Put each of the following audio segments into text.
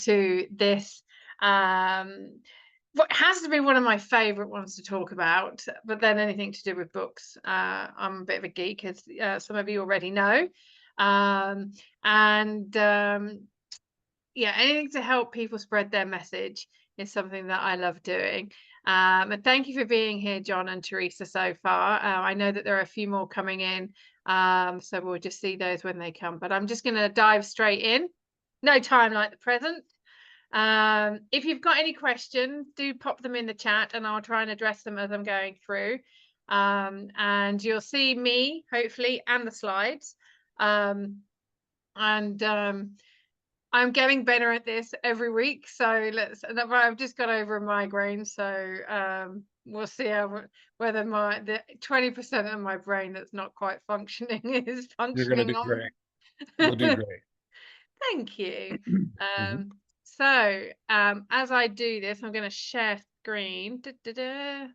into this. What has to be one of my favorite ones to talk about, but then anything to do with books. I'm a bit of a geek, as some of you already know. Um, and Yeah, anything to help people spread their message is something that I love doing. And thank you for being here, John and Teresa, so far. I know that there are a few more coming in, so we'll just see those when they come. But I'm just going to dive straight in. No time like the present. If you've got any questions, do pop them in the chat, and I'll try and address them as I'm going through. And you'll see me, hopefully, and the slides. I'm getting better at this every week, so I've just got over a migraine, so we'll see whether the 20% of my brain that's not quite functioning is You're gonna functioning do on. great. You'll do great. Thank you. Mhm. As I do this, I'm going to share screen. Mhm.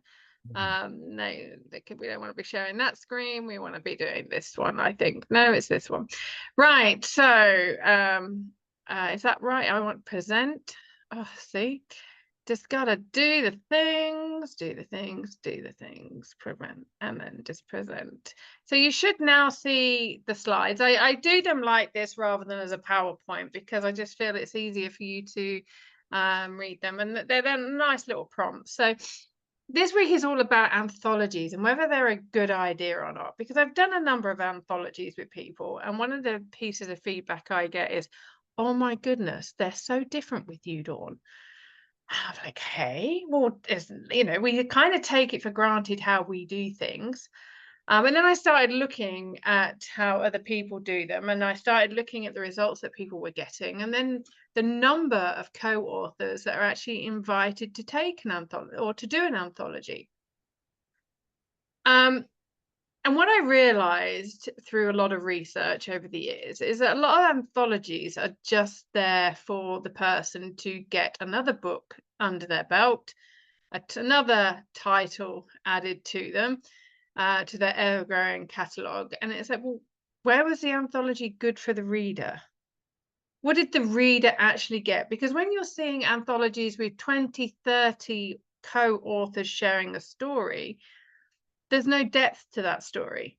No, we don't want to be sharing that screen. We want to be doing this one, I think. No, it's this one. Right. Is that right? I want present. Oh, see, just gotta do the things, prevent, and then just present. So you should now see the slides. I do them like this rather than as a PowerPoint, because I just feel it's easier for you to read them, and they're nice little prompts. So this week is all about anthologies and whether they're a good idea or not, because I've done a number of anthologies with people, and one of the pieces of feedback I get is, oh my goodness, they're so different with you, Dawn. I'm like, hey, well, we kind of take it for granted how we do things. And then I started looking at how other people do them, and I started looking at the results that people were getting, and then the number of co-authors that are actually invited to take an anthology or to do an anthology. And what I realized through a lot of research over the years is that a lot of anthologies are just there for the person to get another book under their belt, another title added to them, to their ever-growing catalogue. And it's like, well, where was the anthology good for the reader? What did the reader actually get? Because when you're seeing anthologies with 20, 30 co-authors sharing a story, there's no depth to that story.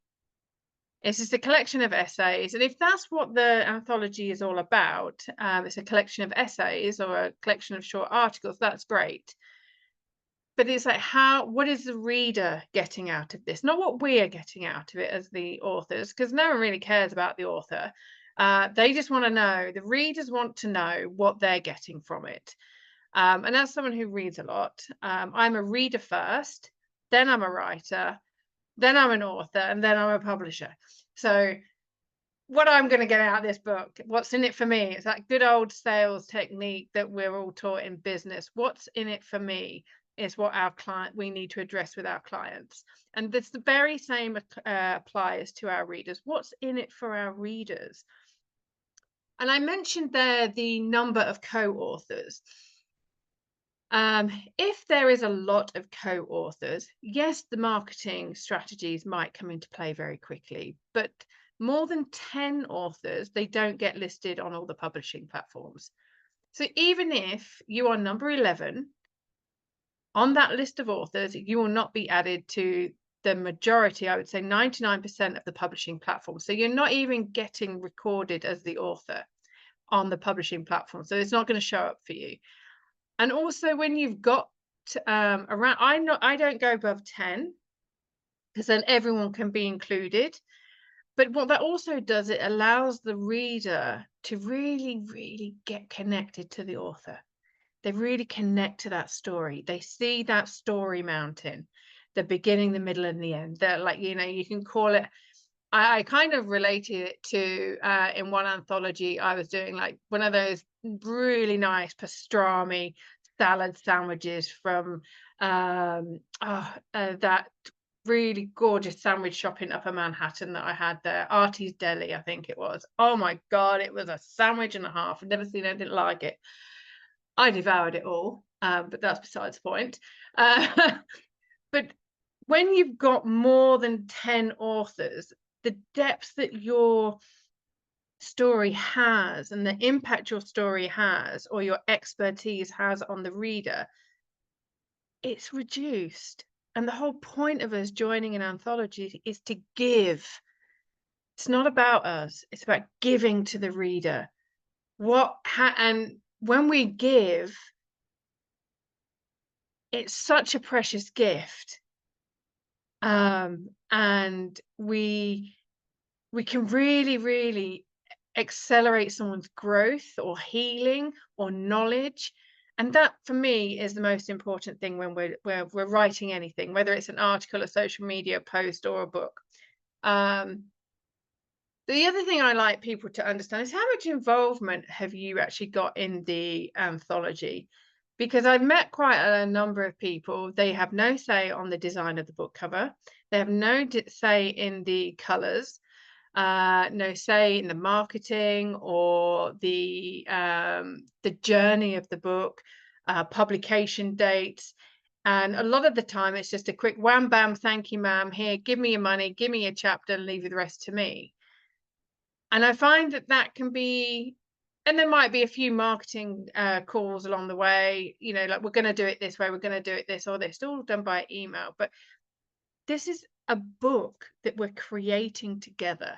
It's just a collection of essays. And if that's what the anthology is all about, it's a collection of essays or a collection of short articles, that's great. But it's like, what is the reader getting out of this? Not what we are getting out of it as the authors, because no one really cares about the author. They just want to know, the readers want to know what they're getting from it. And as someone who reads a lot, I'm a reader first, then I'm a writer, then I'm an author, and then I'm a publisher. So what I'm going to get out of this book, what's in it for me? It's that good old sales technique that we're all taught in business. What's in it for me is what we need to address with our clients. And this the very same applies to our readers. What's in it for our readers? And I mentioned there the number of co-authors. If there is a lot of co-authors, yes, the marketing strategies might come into play very quickly, but more than 10 authors, they don't get listed on all the publishing platforms. So even if you are number 11 on that list of authors, you will not be added to the majority, I would say 99% of the publishing platforms. So you're not even getting recorded as the author on the publishing platform. So it's not going to show up for you. And also when you've got around, I don't go above 10, because then everyone can be included. But what that also does, it allows the reader to really, really get connected to the author. They really connect to that story. They see that story mountain, the beginning, the middle, and the end. They're like, you can call it. I kind of related it to in one anthology I was doing, like one of those really nice pastrami salad sandwiches from that really gorgeous sandwich shop in Upper Manhattan that I had there, Artie's Deli, I think it was. Oh my God, it was a sandwich and a half. I've never seen anything like it. I devoured it all, but that's besides the point. But when you've got more than 10 authors, the depth that you're story has and the impact your story has or your expertise has on the reader, it's reduced. And the whole point of us joining an anthology is to give. It's not about us, it's about giving to the reader. And when we give, it's such a precious gift. And we can really, really accelerate someone's growth or healing or knowledge. And that for me is the most important thing when we're writing anything, whether it's an article, a social media post, or a book. Um, the other thing I like people to understand is how much involvement have you actually got in the anthology? Because I've met quite a number of people, they have no say on the design of the book cover. They have no say in the colors, no say in the marketing or the journey of the book, publication dates. And a lot of the time, it's just a quick wham bam, thank you, ma'am. Here, give me your money, give me a chapter, and leave the rest to me. And I find that that can be, and there might be a few marketing calls along the way, you know, like we're going to do it this way, we're going to do it this or this, all done by email. But this is a book that we're creating together.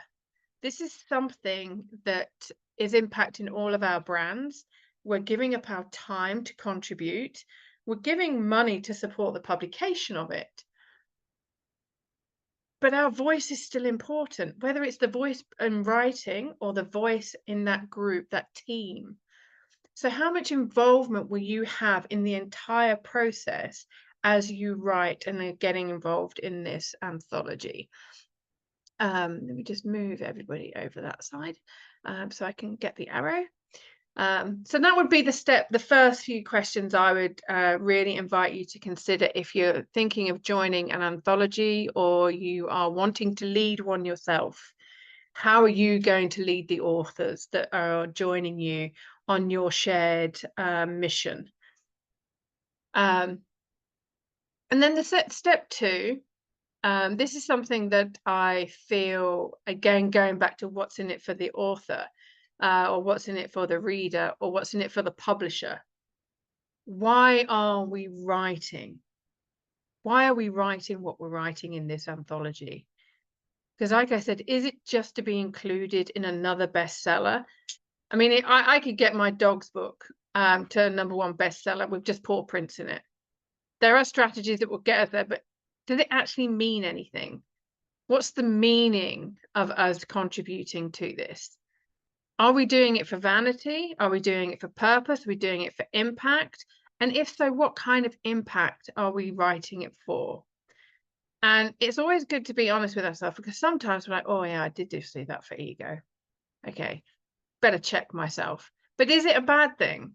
This is something that is impacting all of our brands. We're giving up our time to contribute. We're giving money to support the publication of it. But our voice is still important, whether it's the voice in writing or the voice in that group, that team. So how much involvement will you have in the entire process as you write and are getting involved in this anthology? Let me just move everybody over that side so I can get the arrow. So that would be the first few questions I would really invite you to consider if you're thinking of joining an anthology or you are wanting to lead one yourself. How are you going to lead the authors that are joining you on your shared mission? And then the step two, this is something that I feel, again, going back to what's in it for the author, or what's in it for the reader, or what's in it for the publisher. Why are we writing? Why are we writing what we're writing in this anthology? Because like I said, is it just to be included in another bestseller? I mean, I could get my dog's book to #1 bestseller with just paw prints in it. There are strategies that will get us there, but does it actually mean anything? What's the meaning of us contributing to this? Are we doing it for vanity? Are we doing it for purpose? Are we doing it for impact? And if so, what kind of impact are we writing it for? And it's always good to be honest with ourselves, because sometimes we're like, oh yeah, I did just do that for ego. Okay, better check myself. But is it a bad thing?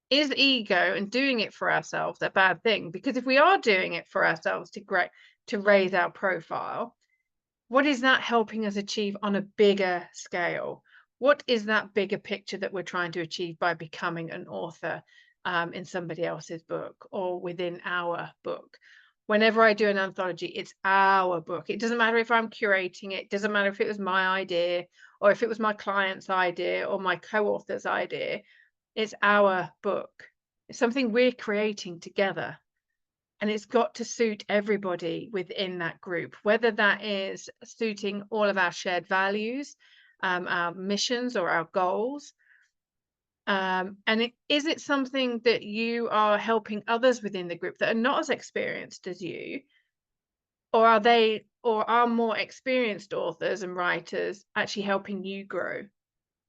Is ego and doing it for ourselves a bad thing? Because if we are doing it for ourselves to raise our profile, what is that helping us achieve on a bigger scale? What is that bigger picture that we're trying to achieve by becoming an author in somebody else's book or within our book? Whenever I do an anthology, it's our book. It doesn't matter if I'm curating it. It doesn't matter if it was my idea or if it was my client's idea or my co-author's idea. It's our book. It's something we're creating together. And it's got to suit everybody within that group, whether that is suiting all of our shared values, our missions or our goals. And is it something that you are helping others within the group that are not as experienced as you? Or are more experienced authors and writers actually helping you grow?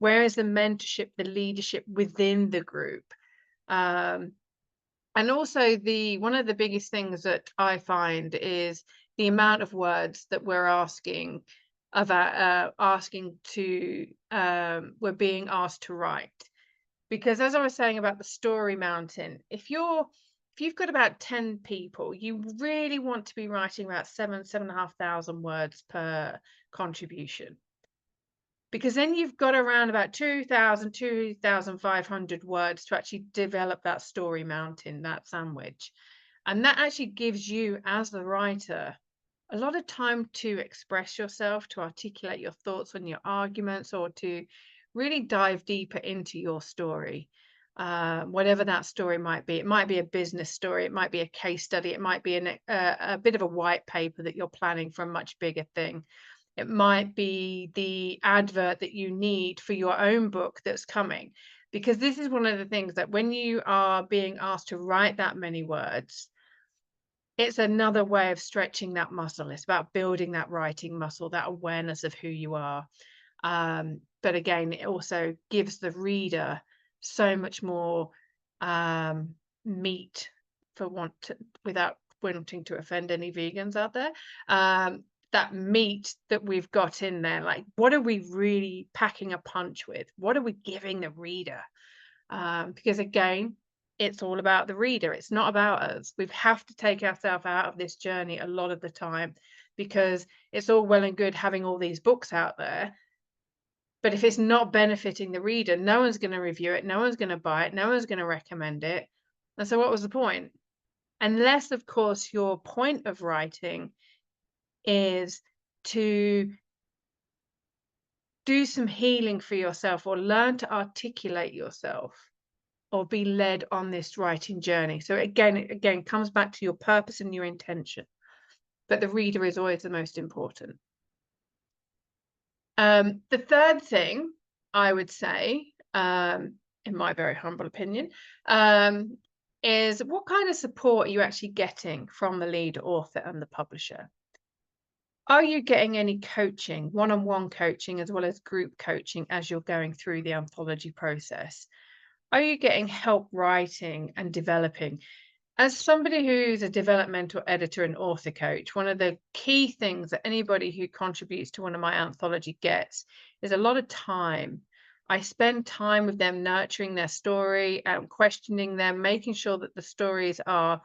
Where is the mentorship, the leadership within the group? And also one of the biggest things that I find is the amount of words that we're asking we're being asked to write. Because as I was saying about the story mountain, if you've got about 10 people, you really want to be writing about 7,500 words per contribution. Because then you've got around about 2,500 words to actually develop that story mountain, that sandwich. And that actually gives you, as the writer, a lot of time to express yourself, to articulate your thoughts on your arguments, or to really dive deeper into your story. Whatever that story might be. It might be a business story, it might be a case study, it might be a bit of a white paper that you're planning for a much bigger thing. It might be the advert that you need for your own book that's coming. Because this is one of the things that when you are being asked to write that many words, it's another way of stretching that muscle. It's about building that writing muscle, that awareness of who you are. But again, it also gives the reader so much more meat for without wanting to offend any vegans out there. That meat that we've got in there, like what are we really packing a punch with? What are we giving the reader? Because again, it's all about the reader. It's not about us. We have to take ourselves out of this journey a lot of the time because it's all well and good having all these books out there. But if it's not benefiting the reader, no one's going to review it. No one's going to buy it. No one's going to recommend it. And so what was the point? Unless, of course, your point of writing is to do some healing for yourself or learn to articulate yourself or be led on this writing journey. So again, comes back to your purpose and your intention. But the reader is always the most important. The third thing I would say, in my very humble opinion, is what kind of support are you actually getting from the lead author and the publisher? Are you getting any coaching, one-on-one coaching, as well as group coaching as you're going through the anthology process? Are you getting help writing and developing? As somebody who's a developmental editor and author coach, one of the key things that anybody who contributes to one of my anthology gets is a lot of time. I spend time with them nurturing their story and questioning them, making sure that the stories are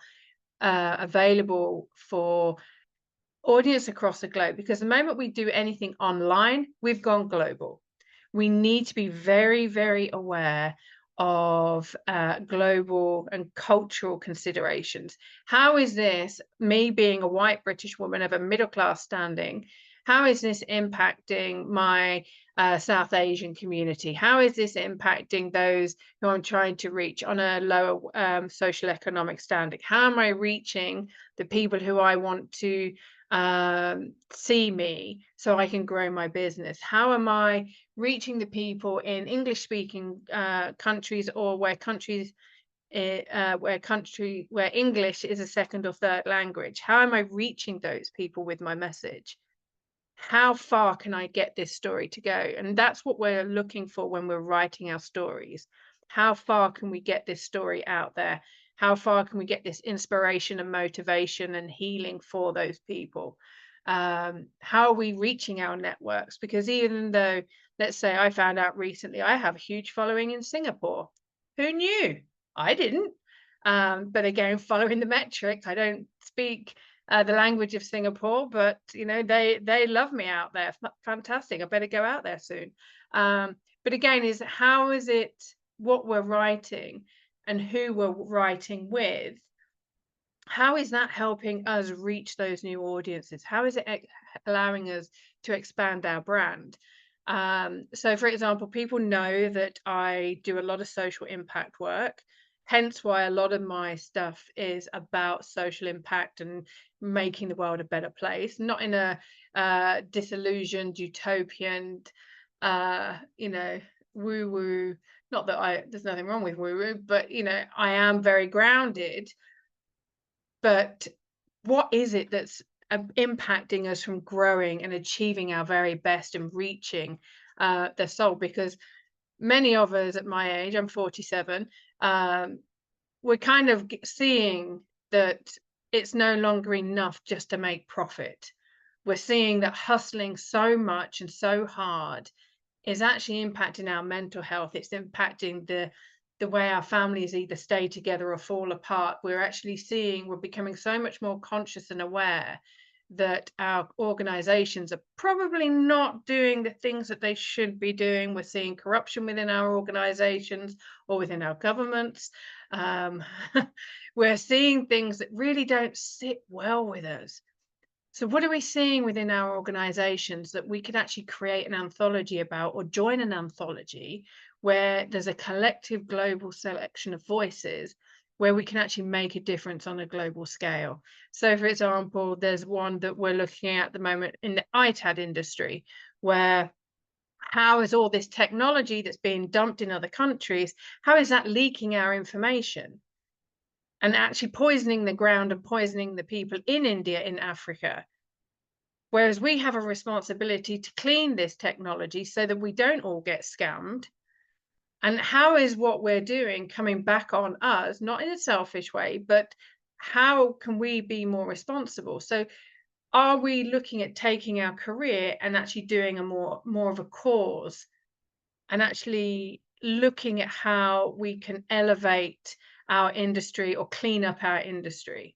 available for audience across the globe. Because the moment we do anything online, we've gone global. We need to be very, very aware of global and cultural considerations. How is this, me being a white British woman of a middle class standing, how is this impacting my South Asian community? How is this impacting those who I'm trying to reach on a lower social economic standing? How am I reaching the people who I want to see me so I can grow my business? How am I reaching the people in English speaking countries or where where English is a second or third language? How am I reaching those people with my message? How far can I get this story to go? And that's what we're looking for when we're writing our stories. How far can we get this story out there? How far can we get this inspiration and motivation and healing for those people? How are we reaching our networks? Because even though, let's say I found out recently, I have a huge following in Singapore. Who knew? I didn't. But again, following the metrics, I don't speak the language of Singapore, but you know they love me out there. Fantastic! I better go out there soon. But again, is how is it what we're writing and who we're writing with? How is that helping us reach those new audiences? How is it allowing us to expand our brand? So, for example, people know that I do a lot of social impact work, hence why a lot of my stuff is about social impact and making the world a better place, not in a disillusioned, utopian, you know, woo woo. Not that there's nothing wrong with woo woo, but you know, I am very grounded. But what is it that's impacting us from growing and achieving our very best and reaching the soul? Because many of us at my age, I'm 47, we're kind of seeing that it's no longer enough just to make profit. We're seeing that hustling so much and so hard is actually impacting our mental health. It's impacting the way our families either stay together or fall apart. We're becoming so much more conscious and aware that our organizations are probably not doing the things that they should be doing. We're seeing corruption within our organizations or within our governments. Um, we're seeing things that really don't sit well with us. So what are we seeing within our organizations that we could actually create an anthology about, or join an anthology where there's a collective global selection of voices where we can actually make a difference on a global scale? So for example, there's one that we're looking at the moment in the ITAD industry, where how is all this technology that's being dumped in other countries, how is that leaking our information and actually poisoning the ground and poisoning the people in India, in Africa? Whereas we have a responsibility to clean this technology so that we don't all get scammed. And how is what we're doing coming back on us, not in a selfish way, but how can we be more responsible? So are we looking at taking our career and actually doing a more of a cause, and actually looking at how we can elevate our industry or clean up our industry?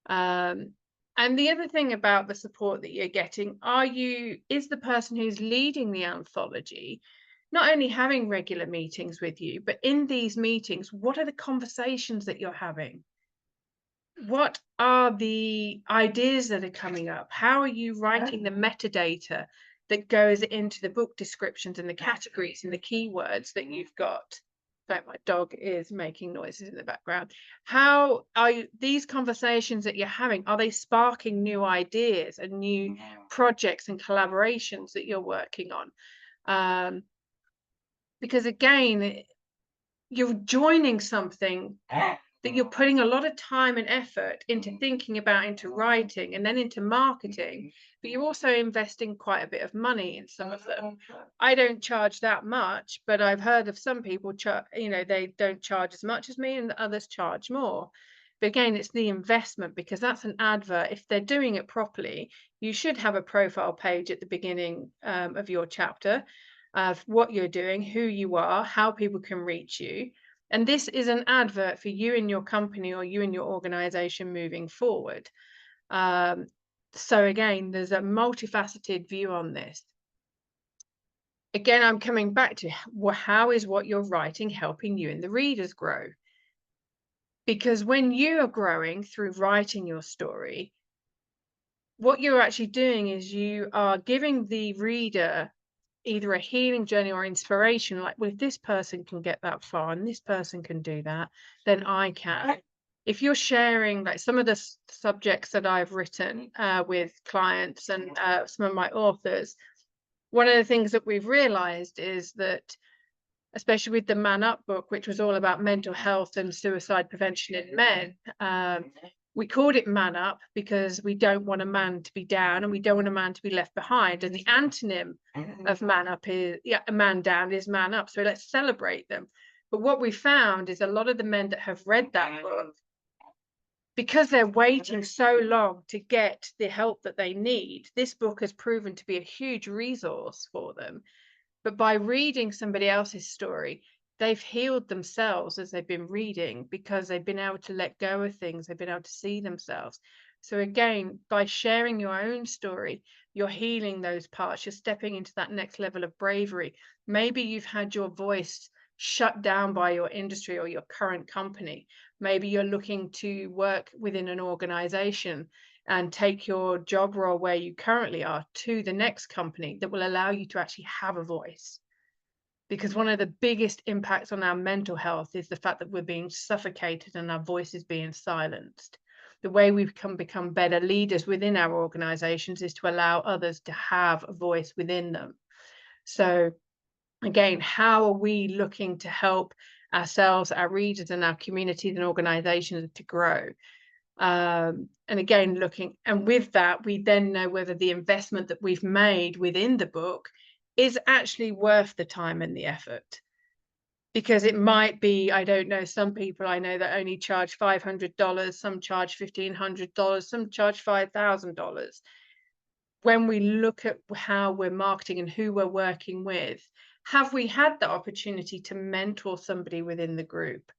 Um, and the other thing about the support that you're getting, is the person who's leading the anthology not only having regular meetings with you, but in these meetings, what are the conversations that you're having? What are the ideas that are coming up? How are you writing the metadata that goes into the book descriptions and the categories and the keywords that you've got? Like, my dog is making noises in the background. How are these conversations that you're having, are they sparking new ideas and new projects and collaborations that you're working on? Because again, you're joining something that you're putting a lot of time and effort into thinking about, into writing, and then into marketing, but you're also investing quite a bit of money in some of them. I don't charge that much, but I've heard of some people, they don't charge as much as me, and others charge more. But again, it's the investment, because that's an advert. If they're doing it properly, you should have a profile page at the beginning of your chapter of what you're doing, who you are, how people can reach you. And this is an advert for you and your company, or you and your organization moving forward. Um, so again, there's a multifaceted view on this. Again, I'm coming back to how is what you're writing helping you and the readers grow? Because when you are growing through writing your story, what you're actually doing is you are giving the reader either a healing journey or inspiration, like, well, if this person can get that far and this person can do that, then I can. If you're sharing, like, some of the subjects that I've written with clients and some of my authors, one of the things that we've realized is that, especially with the Man Up book, which was all about mental health and suicide prevention in men, we called it Man Up because we don't want a man to be down and we don't want a man to be left behind. And the antonym of Man Up is, yeah, a man down is Man Up. So let's celebrate them. But what we found is a lot of the men that have read that book, because they're waiting so long to get the help that they need, this book has proven to be a huge resource for them. But by reading somebody else's story, they've healed themselves as they've been reading, because they've been able to let go of things, they've been able to see themselves. So again, by sharing your own story, you're healing those parts, you're stepping into that next level of bravery. Maybe you've had your voice shut down by your industry or your current company. Maybe you're looking to work within an organization and take your job role where you currently are to the next company that will allow you to actually have a voice. Because one of the biggest impacts on our mental health is the fact that we're being suffocated and our voice is being silenced. The way we can become better leaders within our organizations is to allow others to have a voice within them. So again, how are we looking to help ourselves, our readers, and our communities and organizations to grow? And again, and with that, we then know whether the investment that we've made within the book is actually worth the time and the effort. Because it might be, I don't know, some people I know that only charge $500, some charge $1,500, some charge $5,000. When we look at how we're marketing and who we're working with, have we had the opportunity to mentor somebody within the group?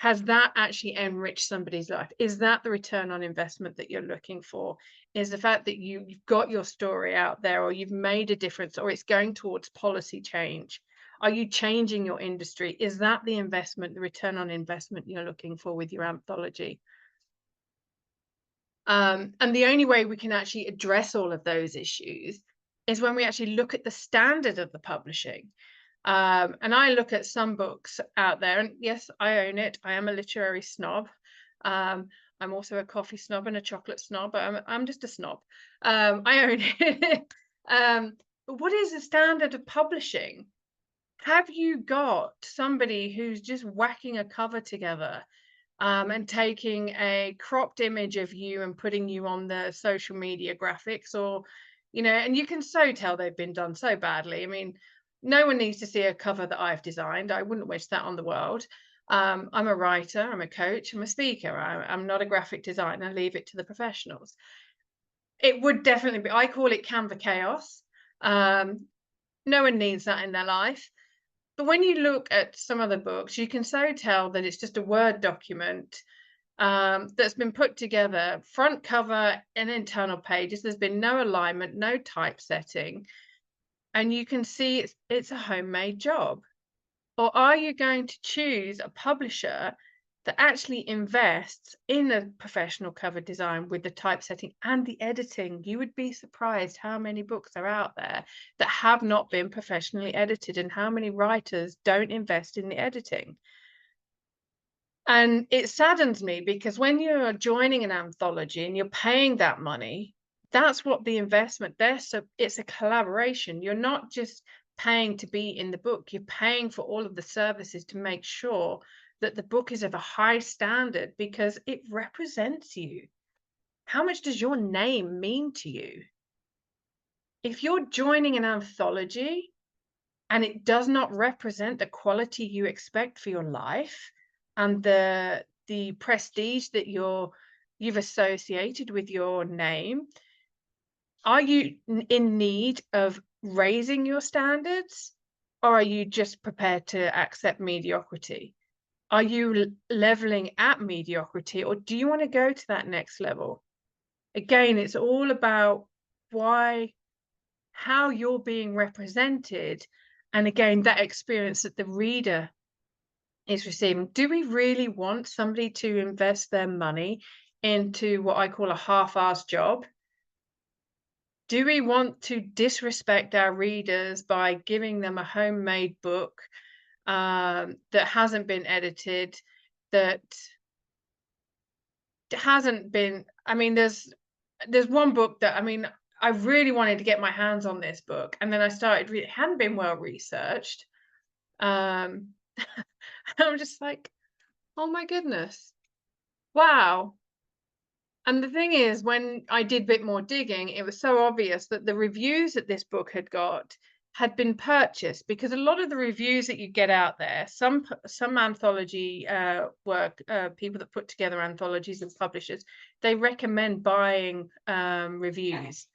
Has that actually enriched somebody's life? Is that the return on investment that you're looking for? Is the fact that you've got your story out there, or you've made a difference, or it's going towards policy change? Are you changing your industry? Is that the investment, the return on investment you're looking for with your anthology? And the only way we can actually address all of those issues is when we actually look at the standard of the publishing. And I look at some books out there, and yes, I own it. I am a literary snob. Um, I'm also a coffee snob and a chocolate snob. I'm just a snob. I own it. But what is the standard of publishing? Have you got somebody who's just whacking a cover together, and taking a cropped image of you and putting you on the social media graphics, or, and you can so tell they've been done so badly. I mean, no one needs to see a cover that I've designed. I wouldn't wish that on the world. I'm a writer, I'm a coach, I'm a speaker. I'm not a graphic designer. Leave it to the professionals. It would definitely be, I call it Canva chaos. No one needs that in their life. But when you look at some of the books, you can so tell that it's just a Word document, that's been put together, front cover and internal pages. There's been no alignment, no typesetting, and you can see it's a homemade job. Or are you going to choose a publisher that actually invests in a professional cover design with the typesetting and the editing? You would be surprised how many books are out there that have not been professionally edited, and how many writers don't invest in the editing. And it saddens me, because when you're joining an anthology and you're paying that money, that's what the investment there. So it's a collaboration. You're not just paying to be in the book, you're paying for all of the services to make sure that the book is of a high standard, because it represents you. How much does your name mean to you? If you're joining an anthology and it does not represent the quality you expect for your life, and the prestige that you've associated with your name, are you in need of raising your standards, or are you just prepared to accept mediocrity? Are you leveling at mediocrity, or do you want to go to that next level? Again, it's all about why, how you're being represented, and again, that experience that the reader is receiving. Do we really want somebody to invest their money into what I call a half-assed job? Do we want to disrespect our readers by giving them a homemade book, that hasn't been edited, that hasn't been, I mean, there's one book that, I mean, I really wanted to get my hands on this book, and then I started it hadn't been well researched. Um, I'm just like, "Oh my goodness. Wow." And the thing is, when I did a bit more digging, it was so obvious that the reviews that this book had got had been purchased, because a lot of the reviews that you get out there, some anthology work, people that put together anthologies and publishers, they recommend buying reviews.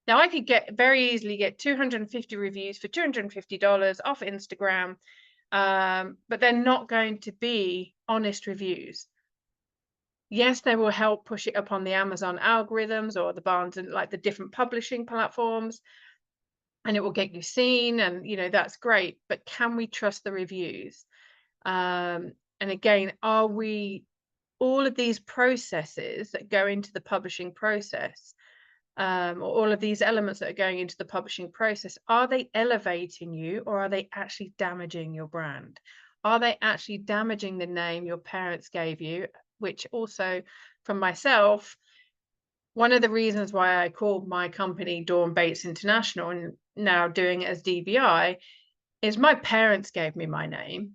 Now, I could very easily get 250 reviews for $250 off Instagram, but they're not going to be honest reviews. Yes, they will help push it up on the Amazon algorithms or the Barnes and like the different publishing platforms, and it will get you seen, and that's great. But can we trust the reviews? And again, are we, all of these processes that go into the publishing process, or all of these elements that are going into the publishing process, are they elevating you, or are they actually damaging your brand? Are they actually damaging the name your parents gave you? Which also, from myself, one of the reasons why I called my company Dawn Bates International, and now doing it as DBI, is my parents gave me my name,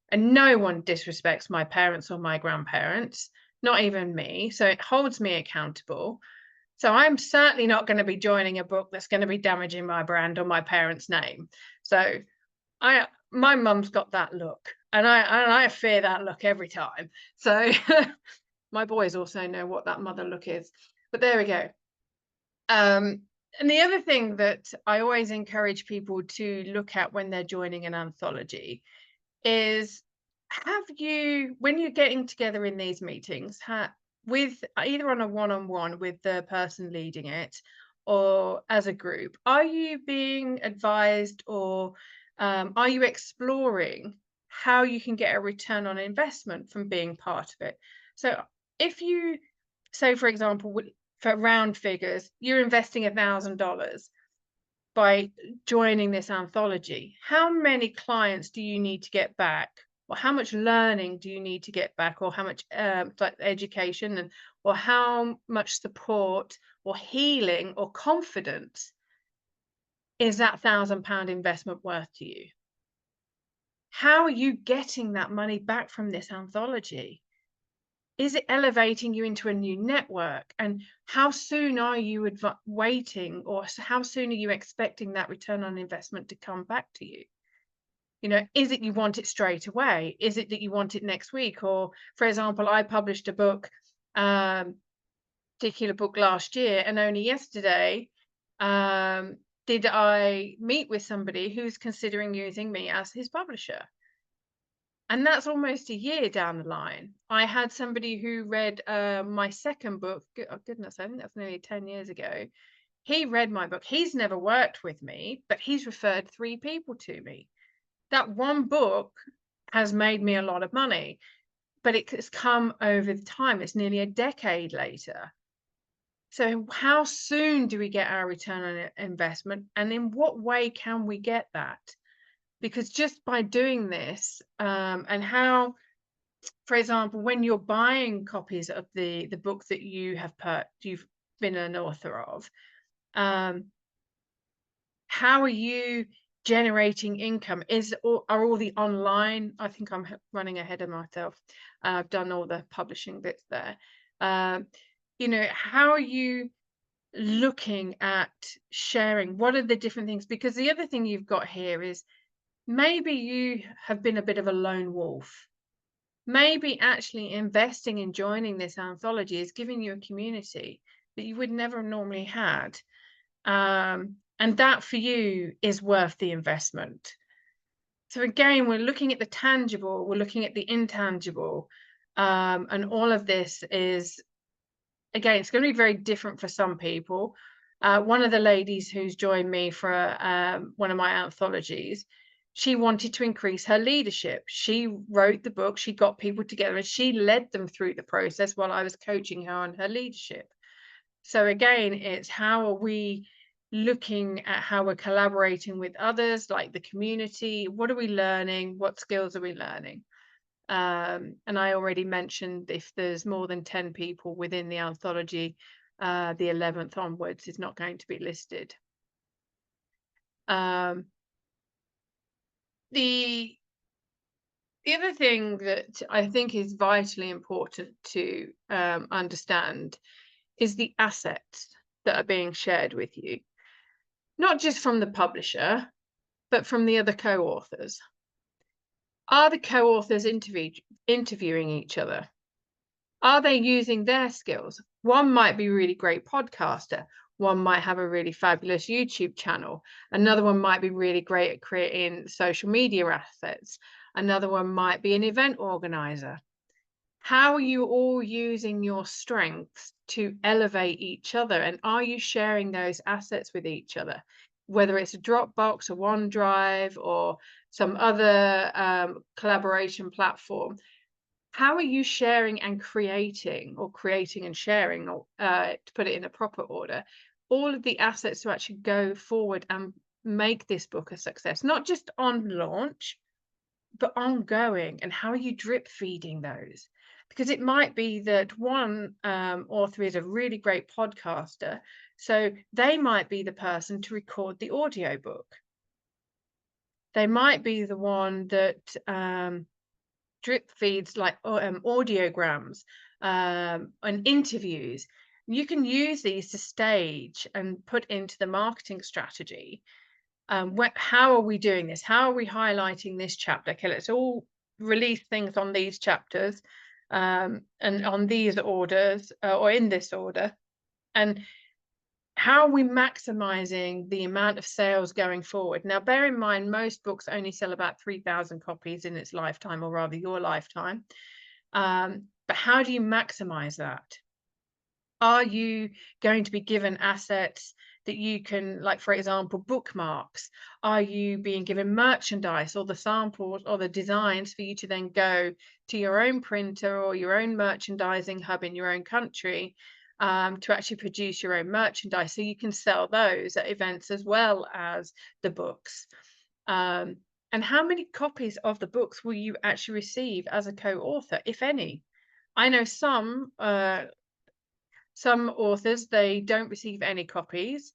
and no one disrespects my parents or my grandparents, not even me. So it holds me accountable. So I'm certainly not going to be joining a book that's going to be damaging my brand or my parents' name. So my mum's got that look, and I fear that look every time. So my boys also know what that mother look is. But there we go. And the other thing that I always encourage people to look at when they're joining an anthology is, have you, when you're getting together in these meetings, with either on a one-on-one with the person leading it or as a group, are you being advised, or are you exploring how you can get a return on investment from being part of it? So if you So, for example, for round figures, you're investing $1,000 by joining this anthology. How many clients do you need to get back? Or how much learning do you need to get back? Or how much like education, and or how much support or healing or confidence is that £1,000 investment worth to you? How are you getting that money back from this anthology? Is it elevating you into a new network? And how soon are you waiting, or how soon are you expecting that return on investment to come back to you? You know, is it you want it straight away? Is it that you want it next week? Or, for example, I published a book, particular book last year, and only yesterday did I meet with somebody who's considering using me as his publisher. And that's almost a year down the line. I had somebody who read my second book. Oh, goodness, I think that's nearly 10 years ago. He read my book. He's never worked with me, but he's referred 3 people to me. That one book has made me a lot of money, but it has come over the time. It's nearly a decade later. So how soon do we get our return on investment? And in what way can we get that? Because just by doing this, and how, for example, when you're buying copies of the book that you've been an author of, how are you generating income? Are all the online? I think I'm running ahead of myself. I've done all the publishing bits there. You know, how are you looking at sharing? What are the different things? Because the other thing you've got here is maybe you have been a bit of a lone wolf. Maybe actually investing in joining this anthology is giving you a community that you would never normally had. And that for you is worth the investment. So again, we're looking at the tangible, we're looking at the intangible, and all of this is, again, it's going to be very different for some people. One of the ladies who's joined me for one of my anthologies, she wanted to increase her leadership. She wrote the book, she got people together, and she led them through the process while I was coaching her on her leadership. So again, it's how are we looking at how we're collaborating with others, like the community? What are we learning? What skills are we learning? And I already mentioned, if there's more than 10 people within the anthology, the 11th onwards is not going to be listed. The other thing that I think is vitally important to understand is the assets that are being shared with you, not just from the publisher, but from the other co-authors. Are the co-authors interviewing each other? Are they using their skills? One might be a really great podcaster. One might have a really fabulous YouTube channel. Another one might be really great at creating social media assets. Another one might be an event organizer. How are you all using your strengths to elevate each other? And are you sharing those assets with each other? Whether it's a Dropbox, a OneDrive, or some other collaboration platform, how are you sharing and creating, or creating and sharing, or to put it in a proper order, all of the assets to actually go forward and make this book a success, not just on launch, but ongoing? And how are you drip feeding those? Because it might be that one author is a really great podcaster, so they might be the person to record the audiobook. They might be the one that drip feeds, like audiograms and interviews. You can use these to stage and put into the marketing strategy. How are we doing this? How are we highlighting this chapter? Okay, let's all release things on these chapters and on these orders, or in this order. And how are we maximizing the amount of sales going forward? Now, bear in mind, most books only sell about 3,000 copies in its lifetime, or rather your lifetime. But how do you maximize that? Are you going to be given assets that you can, like, for example, bookmarks? Are you being given merchandise or the samples or the designs for you to then go to your own printer or your own merchandising hub in your own country, to actually produce your own merchandise so you can sell those at events as well as the books? Um, and how many copies of the books will you actually receive as a co-author, if any? I know some authors, they don't receive any copies.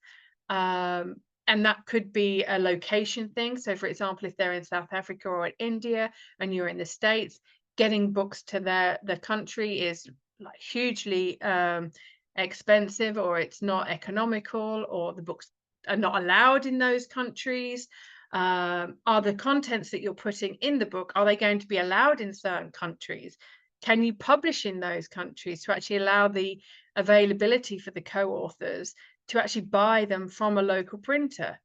Um, and that could be a location thing. So, for example, if they're in South Africa or in India and you're in the States, getting books to the country is like hugely expensive, or it's not economical, or the books are not allowed in those countries. Are the contents that you're putting in the book, are they going to be allowed in certain countries? Can you publish in those countries to actually allow the availability for the co-authors to actually buy them from a local printer?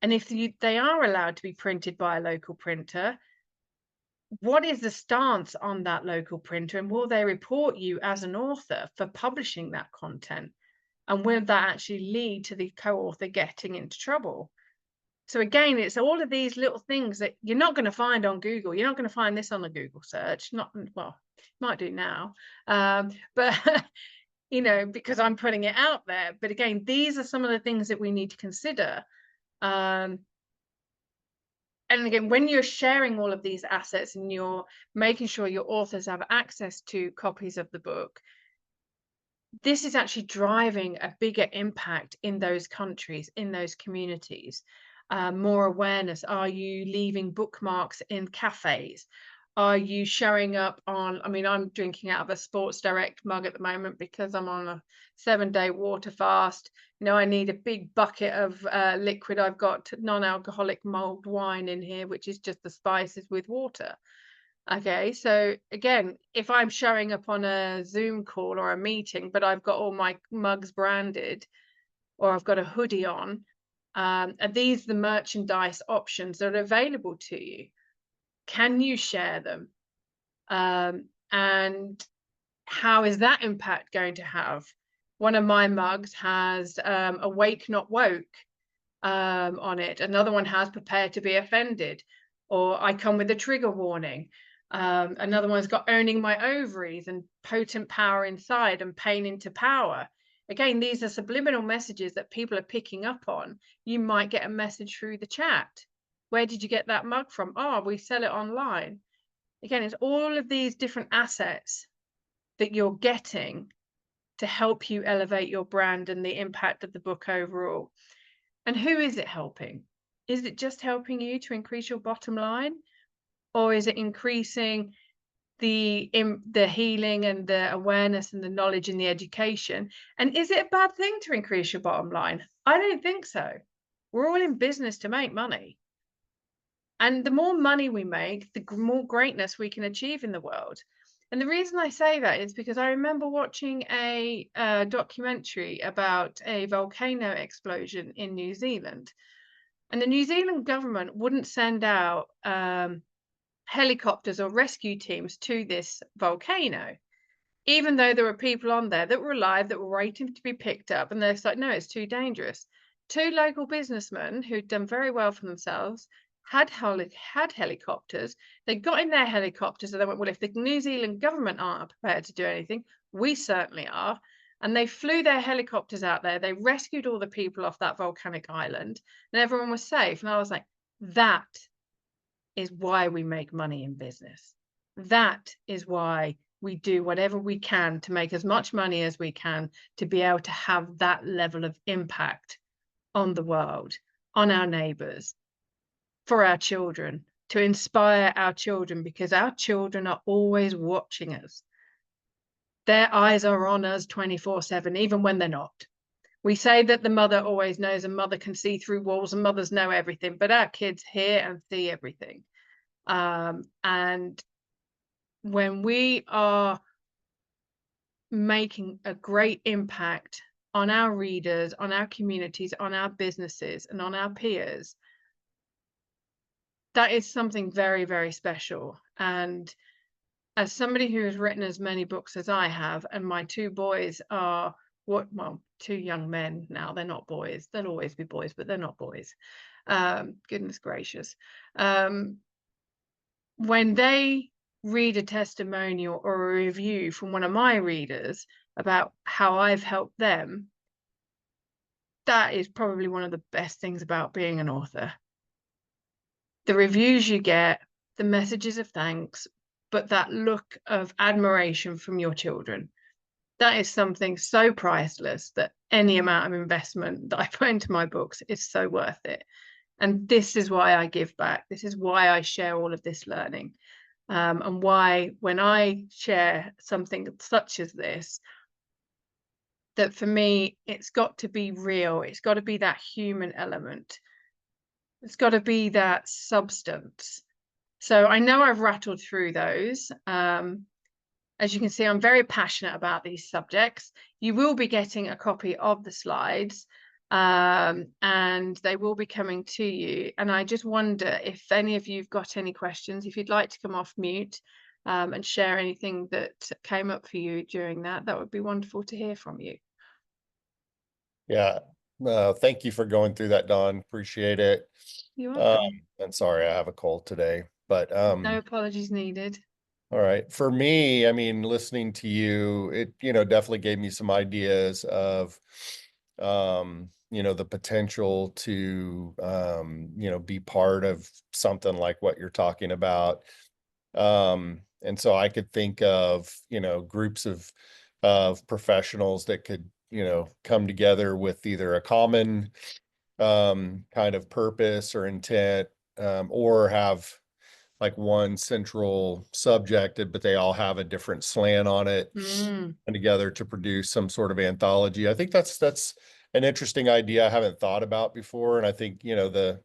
And if they are allowed to be printed by a local printer, what is the stance on that local printer, and will they report you as an author for publishing that content? And will that actually lead to the co-author getting into trouble? So again, it's all of these little things that you're not going to find on Google. You're not going to find this on a Google search. Not well, might do now, but you know, because I'm putting it out there. But again, these are some of the things that we need to consider. Um, and again, when you're sharing all of these assets and you're making sure your authors have access to copies of the book, this is actually driving a bigger impact in those countries, in those communities. More awareness. Are you leaving bookmarks in cafes? Are you showing up on, I mean, I'm drinking out of a Sports Direct mug at the moment because I'm on a 7-day water fast. You know, I need a big bucket of liquid. I've got non-alcoholic mulled wine in here, which is just the spices with water. Okay, so again, if I'm showing up on a Zoom call or a meeting, but I've got all my mugs branded, or I've got a hoodie on, are these the merchandise options that are available to you? Can you share them? And how is that impact going to have? One of my mugs has awake, not woke on it. Another one has prepare to be offended, or I come with a trigger warning. Another one's got owning my ovaries and potent power inside and pain into power. Again, these are subliminal messages that people are picking up on. You might get a message through the chat. Where did you get that mug from? Oh, we sell it online. Again, it's all of these different assets that you're getting to help you elevate your brand and the impact of the book overall. And who is it helping? Is it just helping you to increase your bottom line? Or is it increasing the healing and the awareness and the knowledge and the education? And is it a bad thing to increase your bottom line? I don't think so. We're all in business to make money. And the more money we make, the more greatness we can achieve in the world. And the reason I say that is because I remember watching a documentary about a volcano explosion in New Zealand. And the New Zealand government wouldn't send out helicopters or rescue teams to this volcano, even though there were people on there that were alive, that were waiting to be picked up. And they're like, no, it's too dangerous. Two local businessmen who'd done very well for themselves had helicopters. They got in their helicopters and they went, well, if the New Zealand government aren't prepared to do anything, we certainly are. And they flew their helicopters out there. They rescued all the people off that volcanic island and everyone was safe. And I was like, that is why we make money in business. That is why we do whatever we can to make as much money as we can to be able to have that level of impact on the world, on our neighbors, for our children, to inspire our children, because our children are always watching us. Their eyes are on us 24/7, even when they're not. We say that the mother always knows, and mother can see through walls, and mothers know everything, but our kids hear and see everything. And when we are making a great impact on our readers, on our communities, on our businesses, and on our peers, that is something very, very special. And as somebody who has written as many books as I have, and my two boys are well, two young men now. They're not boys. They'll always be boys, but they're not boys. Goodness gracious. When they read a testimonial or a review from one of my readers about how I've helped them, that is probably one of the best things about being an author. The reviews you get, the messages of thanks, but that look of admiration from your children. That is something so priceless that any amount of investment that I put into my books is so worth it. And this is why I give back. This is why I share all of this learning. And why, when I share something such as this, that for me, it's got to be real. It's got to be that human element. It's got to be that substance. So I know I've rattled through those. As you can see, I'm very passionate about these subjects. You will be getting a copy of the slides, and they will be coming to you. And I just wonder if any of you've got any questions, if you'd like to come off mute and share anything that came up for you during that, that would be wonderful to hear from you. Yeah. Thank you for going through that, Dawn. Appreciate it. You're welcome. And sorry, I have a cold today, but No apologies needed. all right. For me, I mean, listening to you, it, definitely gave me some ideas of, the potential to, be part of something like what you're talking about. And so I could think of, groups of professionals that could, come together with either a common, kind of purpose or intent, or have like one central subject, but they all have a different slant on it, Mm. and together to produce some sort of anthology. I think that's an interesting idea I haven't thought about before. And I think, the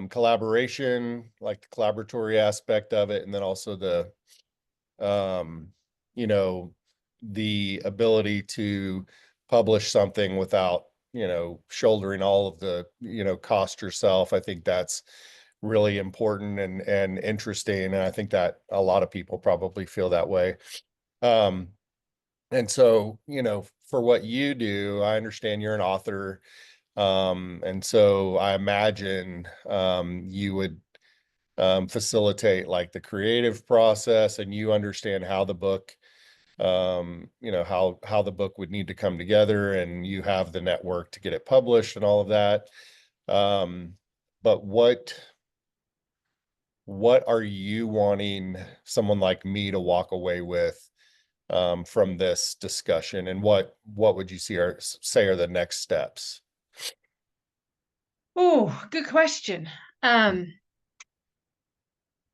collaboration, like the collaboratory aspect of it, and then also um, you know, the ability to publish something without, shouldering all of the, cost yourself. I think that's really important and interesting. And I think that a lot of people probably feel that way. Um, and so, for what you do, I understand you're an author. And so I imagine you would facilitate like the creative process, and you understand how the book, how the book would need to come together, and you have the network to get it published and all of that. But what are you wanting someone like me to walk away with from this discussion, and what would you say are the next steps? Oh, good question.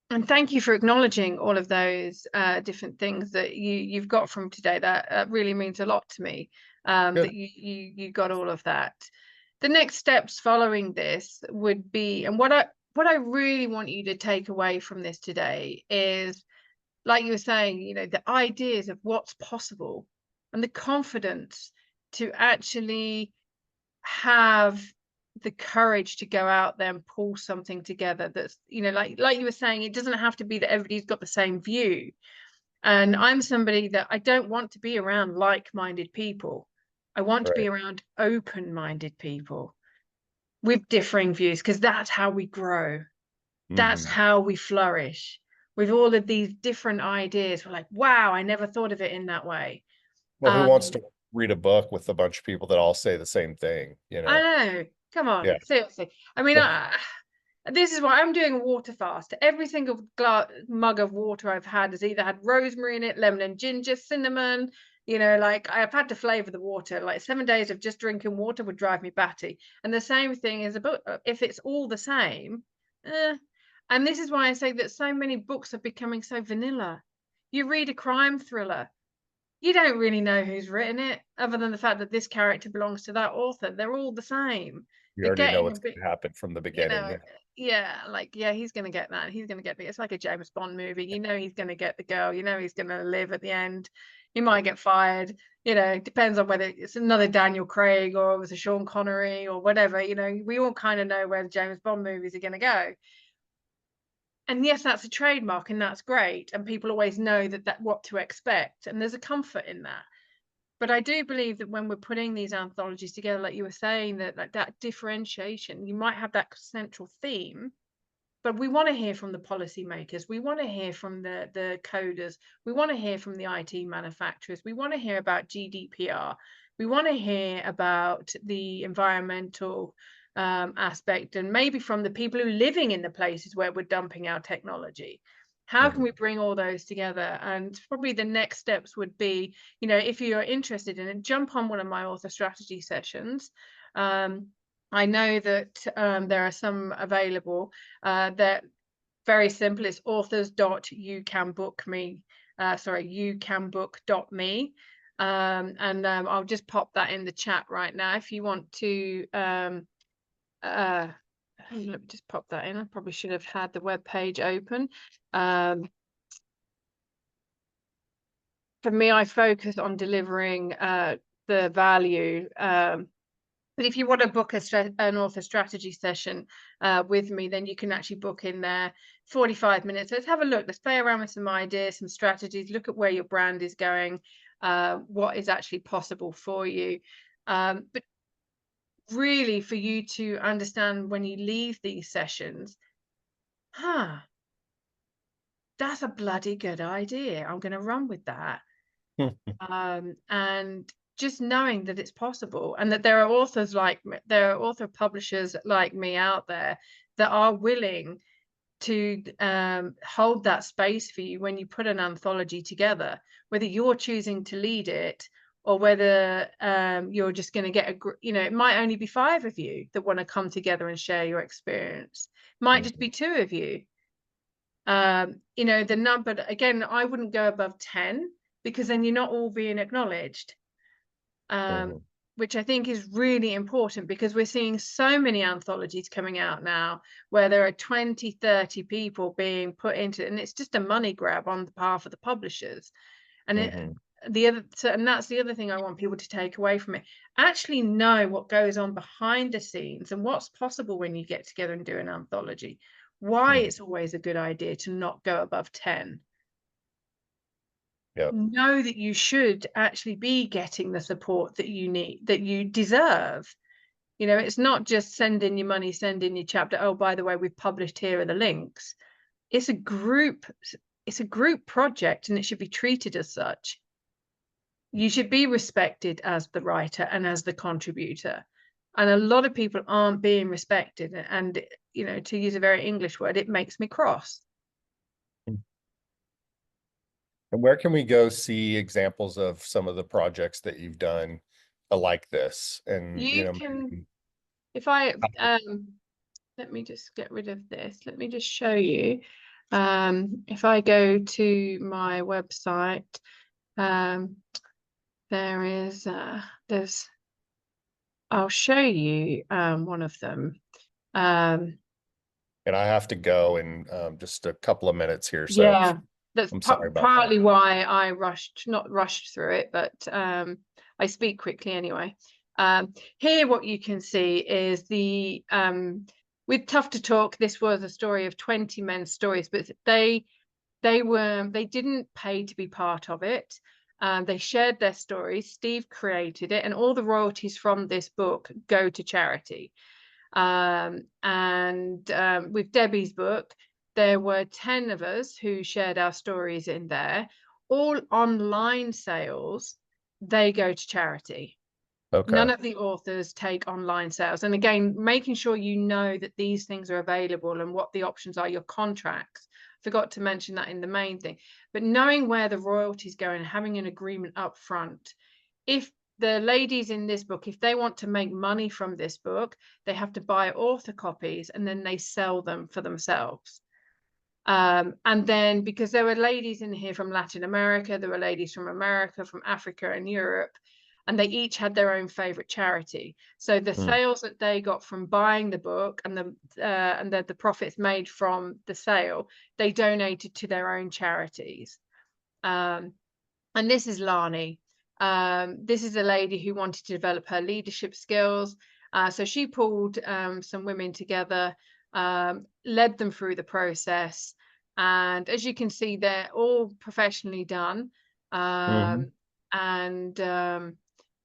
And thank you for acknowledging all of those different things that you've got from today. That really means a lot to me. Good. That you got all of that. The next steps following this would be, and what I really want you to take away from this today is, like you were saying, the ideas of what's possible and the confidence to actually have the courage to go out there and pull something together that's, like you were saying, it doesn't have to be that everybody's got the same view. And I'm somebody that I don't want to be around like-minded people. I want to be Right. around open-minded people with differing views, because that's how we grow. That's Hmm. how we flourish. With all of these different ideas, we're like, wow, I never thought of it in that way. Well, who wants Um, to read a book with a bunch of people that all say the same thing, I know. Come Yeah. on, seriously. I mean, this is why I'm doing a water fast. Every single mug of water I've had has either had rosemary in it, lemon and ginger, cinnamon. Like I've had to flavor the water. Like 7 days of just drinking water would drive me batty. And the same thing is a book. If it's all the same, and this is why I say that so many books are becoming so vanilla. You read a crime thriller, you don't really know who's written it, other than the fact that this character belongs to that author. They're all the same. You They're already know getting a what's bit, going to happen from the you beginning. know, Yeah. yeah, like, yeah, he's gonna get that. He's gonna get the it's like a James Bond movie. He's gonna get the girl, he's gonna live at the end. He might get fired, it depends on whether it's another Daniel Craig or it was a Sean Connery or whatever. We all kind of know where the James Bond movies are gonna go. And yes, that's a trademark and that's great. And people always know that what to expect. And there's a comfort in that. But I do believe that when we're putting these anthologies together, like you were saying, that like that differentiation, you might have that central theme, but we want to hear from the policymakers. We want to hear from the coders. We want to hear from the IT manufacturers. We want to hear about GDPR. We want to hear about the environmental aspect, and maybe from the people who are living in the places where we're dumping our technology. How can we bring all those together? And probably the next steps would be, you know, if you're interested in it, jump on one of my author strategy sessions. I know that there are some available. They're very simple. It's authors.youcanbookme. Youcanbook.me. I'll just pop that in the chat right now if you want to. Let me just pop that in. I probably should have had the web page open. For me, I focus on delivering the value. But if you want to book an author strategy session with me, then you can actually book in there 45 minutes. Let's have a look. Let's play around with some ideas, some strategies, look at where your brand is going, what is actually possible for you. But really for you to understand when you leave these sessions, that's a bloody good idea. I'm going to run with that. And just knowing that it's possible, and that there are authors like me, there are author publishers like me out there that are willing to hold that space for you when you put an anthology together, whether you're choosing to lead it or whether you're just going to get you know, it might only be 5 of you that want to come together and share your experience. It might just be 2 of you. You know, the number, again, I wouldn't go above 10, because then you're not all being acknowledged, which I think is really important, because we're seeing so many anthologies coming out now where there are 20, 30 people being put into it, and it's just a money grab on behalf of the publishers. And and that's the other thing I want people to take away from it. Actually know what goes on behind the scenes and what's possible when you get together and do an anthology. Why it's always a good idea to not go above 10. Yep. Know that you should actually be getting the support that you need, that you deserve. You know, it's not just send in your money, send in your chapter. Oh, by the way, we've published, here are the links. It's a group project, and it should be treated as such. You should be respected as the writer and as the contributor. And a lot of people aren't being respected. And, you know, to use a very English word, it makes me cross. And where can we go see examples of some of the projects that you've done like this? And You can, if I let me just get rid of this. Let me just show you. If I go to my website, I'll show you one of them. and I have to go in just a couple of minutes here, so yeah, that's I'm sorry about partly why I not rushed through it, but I speak quickly anyway. Here what you can see is the with Tough to Talk, this was a story of 20 men's stories, but they didn't pay to be part of it. They shared their stories. Steve created it, and all the royalties from this book go to charity. With Debbie's book, there were 10 of us who shared our stories in there. All online sales, they go to charity. Okay. None of the authors take online sales. And again, making sure you know that these things are available and what the options are, your contracts. Forgot to mention that in the main thing. But knowing where the royalties go and having an agreement up front. If the ladies in this book, if they want to make money from this book, they have to buy author copies and then they sell them for themselves. And then, because there were ladies in here from Latin America, there were ladies from America, from Africa and Europe, and they each had their own favorite charity. So the sales that they got from buying the book and the profits made from the sale, they donated to their own charities. And this is Lani. This is a lady who wanted to develop her leadership skills. So she pulled some women together, led them through the process. And as you can see, they're all professionally done. And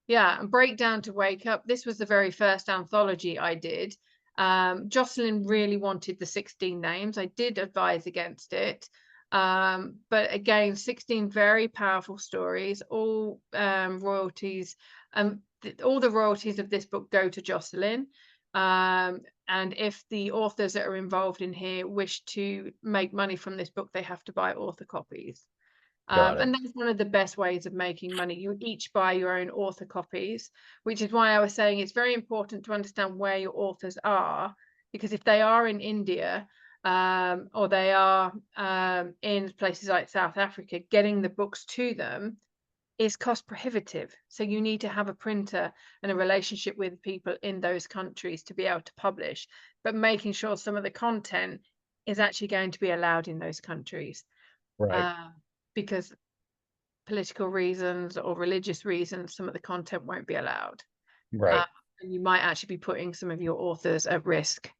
yeah, and Breakdown to Wake Up. This was the very first anthology I did. Jocelyn really wanted the 16 names. I did advise against it. But again, 16 very powerful stories, all royalties. All the royalties of this book go to Jocelyn. And if the authors that are involved in here wish to make money from this book, they have to buy author copies. Got it. And that's one of the best ways of making money. You each buy your own author copies, which is why I was saying it's very important to understand where your authors are, because if they are in India, or they are in places like South Africa, getting the books to them is cost prohibitive. So you need to have a printer and a relationship with people in those countries to be able to publish, but making sure some of the content is actually going to be allowed in those countries. Right. Because political reasons or religious reasons, some of the content won't be allowed. Right. And you might actually be putting some of your authors at risk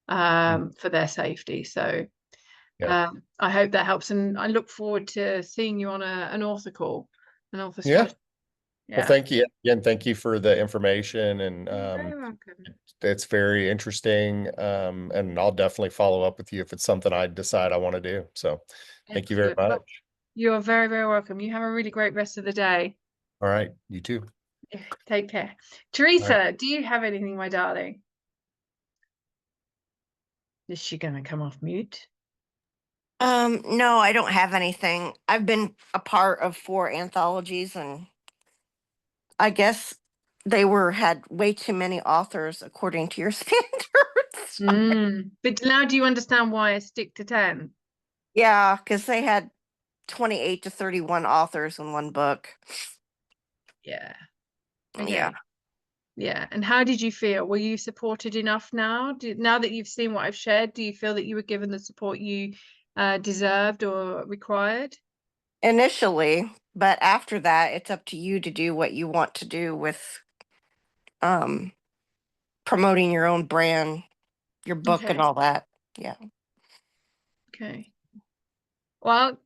for their safety. So Yeah. I hope that helps. And I look forward to seeing you on an author call, an author Yeah. special. Well, Yeah. thank you again. Thank you for the information, and You're very welcome. it's very interesting. And I'll definitely follow up with you if it's something I decide I want to do. So thank you very Excellent. Well, much. you're very, very welcome. You have a really great rest of the day. All right. You too. Take care. All right. Teresa, do you have anything, my darling? Is she going to come off mute? No, I don't have anything. I've been a part of 4 anthologies, and I guess they had way too many authors according to your standards. But now do you understand why I stick to 10? Yeah, because they had 28 to 31 authors in one book. Yeah. Yeah. Okay. Yeah. And how did you feel? Were you supported enough now? Now that you've seen what I've shared, do you feel that you were given the support you deserved or required? Initially, but after that, it's up to you to do what you want to do with um promoting your own brand, your book, and Okay. all that. Yeah. Okay. Well,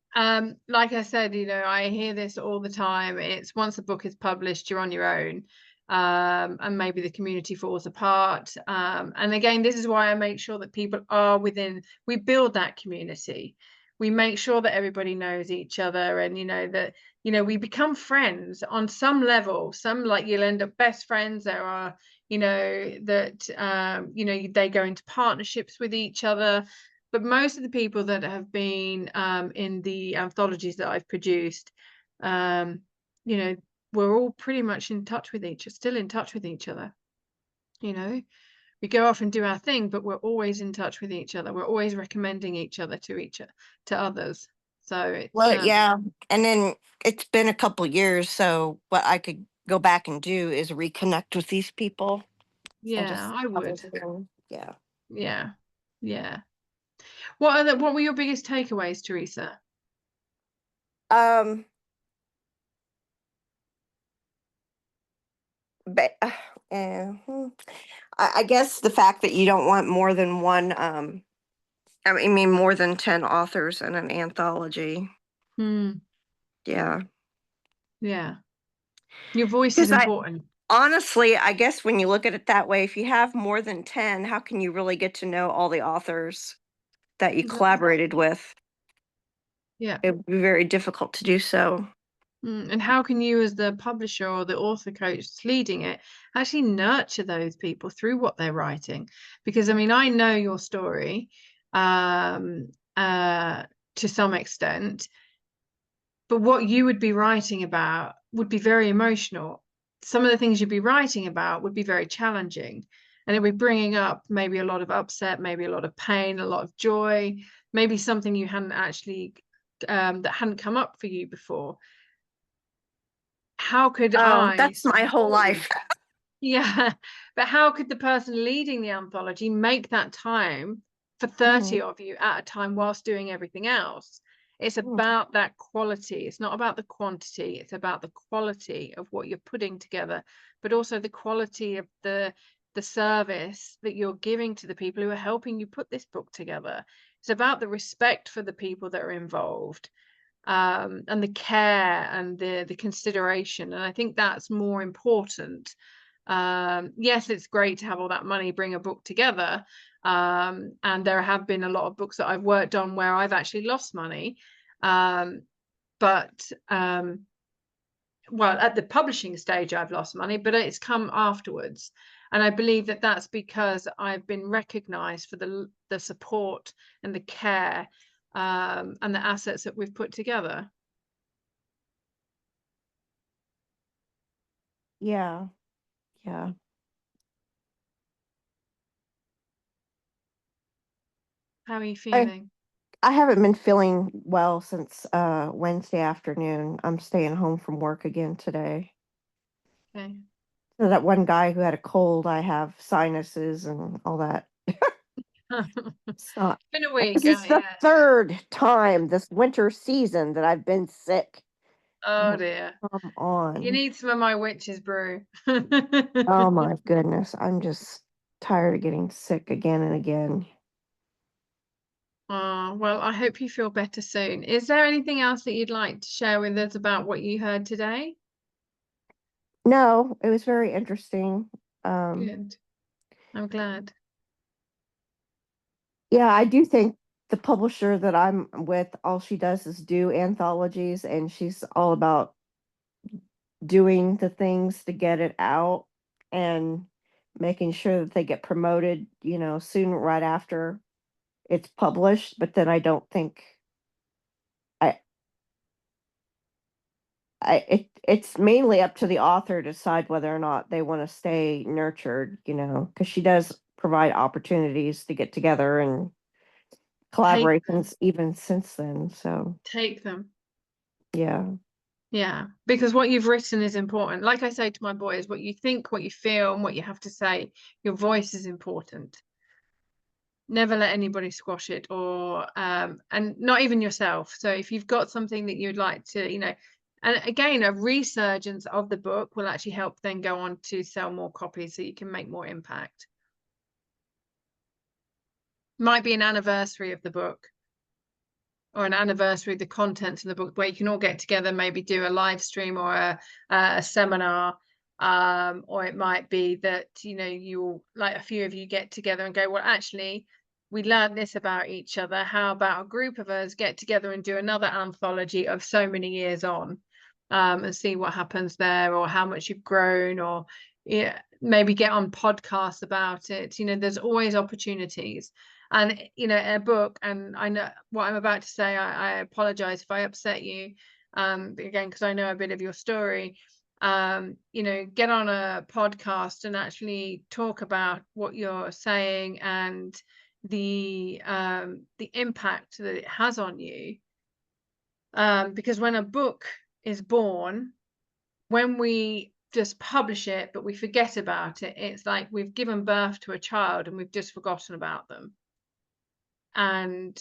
like I said, I hear this all the time. It's once a book is published, you're on your own. And maybe the community falls apart. And again, this is why I make sure that people are we build that community. We make sure that everybody knows each other, and that we become friends on some level. Some, like, you'll end up best friends. There are that they go into partnerships with each other. But most of the people that have been in the anthologies that I've produced, you know, we're all pretty much still in touch with each other. We go off and do our thing, but we're always in touch with each other. We're always recommending each other to others. So it's Well, yeah. And then it's been a couple years, so what I could go back and do is reconnect with these people. And yeah, just I would. yeah. Yeah, yeah. What were your biggest takeaways, Teresa? Um, but I guess the fact that you don't want more than one. I mean, more than 10 authors in an anthology. Hmm. Yeah. Yeah. Your voice is Because important. honestly, I guess when you look at it that way, if you have more than 10, how can you really get to know all the authors that you Exactly. collaborated with? Yeah. It would be very difficult to do so. And how can you, as the publisher or the author coach leading it, actually nurture those people through what they're writing? Because I mean, I know your story um, to some extent, but what you would be writing about would be very emotional. Some of the things you'd be writing about would be very challenging, and it would be bringing up maybe a lot of upset, maybe a lot of pain, a lot of joy, maybe something you hadn't actually that hadn't come up for you before. How could Oh, I that's my whole support you? life. Yeah, but how could the person leading the anthology make that time for 30 Mhm. of you at a time whilst doing everything else? It's Mm. about that quality. It's not about the quantity. It's about the quality of what you're putting together, but also the quality of the service that you're giving to the people who are helping you put this book together. It's about the respect for the people that are involved. and the care and the consideration. And I think that's more important. Yes, it's great to have all that money, bring a book together. And there have been a lot of books that I've worked on where I've actually lost money. But well, at the publishing stage, I've lost money, but it's come afterwards. And I believe that that's because I've been recognized for the support and the care, and the assets that we've put together. Yeah. Yeah. How are you feeling? I haven't been feeling well since Wednesday afternoon. I'm staying home from work again today. Okay. So that one guy who had a cold, I have sinuses and all that. It's not. Been a week, This is the yeah. third time this winter season that I've been sick. Oh dear. Come on. You need some of my witch's brew. Oh my goodness. I'm just tired of getting sick again and again. Oh, well, I hope you feel better soon. Is there anything else that you'd like to share with us about what you heard today? No, it was very interesting. Good. I'm glad. Yeah, I do think the publisher that I'm with, all she does is do anthologies, and she's all about doing the things to get it out and making sure that they get promoted, soon right after it's published. But then I don't think it's mainly up to the author to decide whether or not they want to stay nurtured, because she does provide opportunities to get together and collaborations even since then. So Take them. yeah. Yeah, because what you've written is important. Like I say to my boys, what you think, what you feel, and what you have to say, your voice is important. Never let anybody squash it, or and not even yourself. So if you've got something that you'd like to, and again, a resurgence of the book will actually help then go on to sell more copies so you can make more impact. Might be an anniversary of the book, or an anniversary of the contents of the book, where you can all get together, maybe do a live stream or a seminar, or it might be that you, like, a few of you get together and go, well, actually we learned this about each other, how about a group of us get together and do another anthology of so many years on, and see what happens there, or how much you've grown, or maybe get on podcasts about it. There's always opportunities. And a book, and I know what I'm about to say, I apologize if I upset you, again, because I know a bit of your story. Get on a podcast and actually talk about what you're saying and the impact that it has on you, because when a book is born, when we just publish it but we forget about it, it's like we've given birth to a child and we've just forgotten about them. And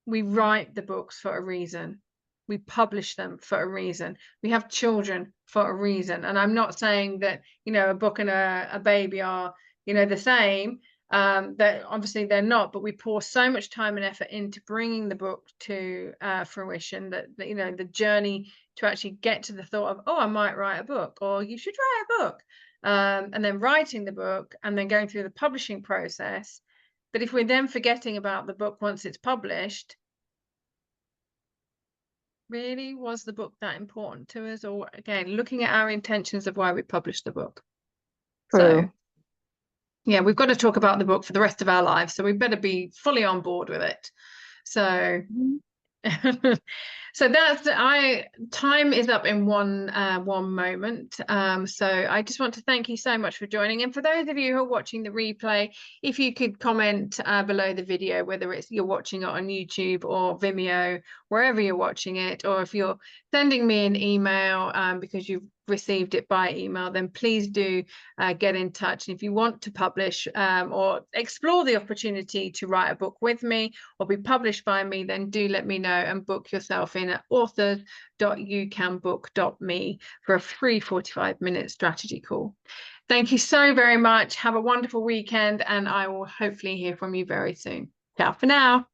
we write the books for a reason. We publish them for a reason. We have children for a reason. And I'm not saying that, a book and a baby are, the same. That obviously they're not, but we pour so much time and effort into bringing the book to fruition, that the journey to actually get to the thought of, oh, I might write a book, or you should write a book, and then writing the book, and then going through the publishing process. But if we're then forgetting about the book once it's published, really, was the book that important to us? Or again, looking at our intentions of why we published the book. True. So yeah, we've got to talk about the book for the rest of our lives, so we better be fully on board with it. So so time is up in one moment. So I just want to thank you so much for joining. And for those of you who are watching the replay, if you could comment below the video, whether it's you're watching it on YouTube or Vimeo, wherever you're watching it, or if you're sending me an email because you've received it by email, then please do get in touch. And if you want to publish or explore the opportunity to write a book with me or be published by me, then do let me know and book yourself in at authors.youcanbook.me for a free 45-minute strategy call. Thank you so very much. Have a wonderful weekend, and I will hopefully hear from you very soon. Ciao for now.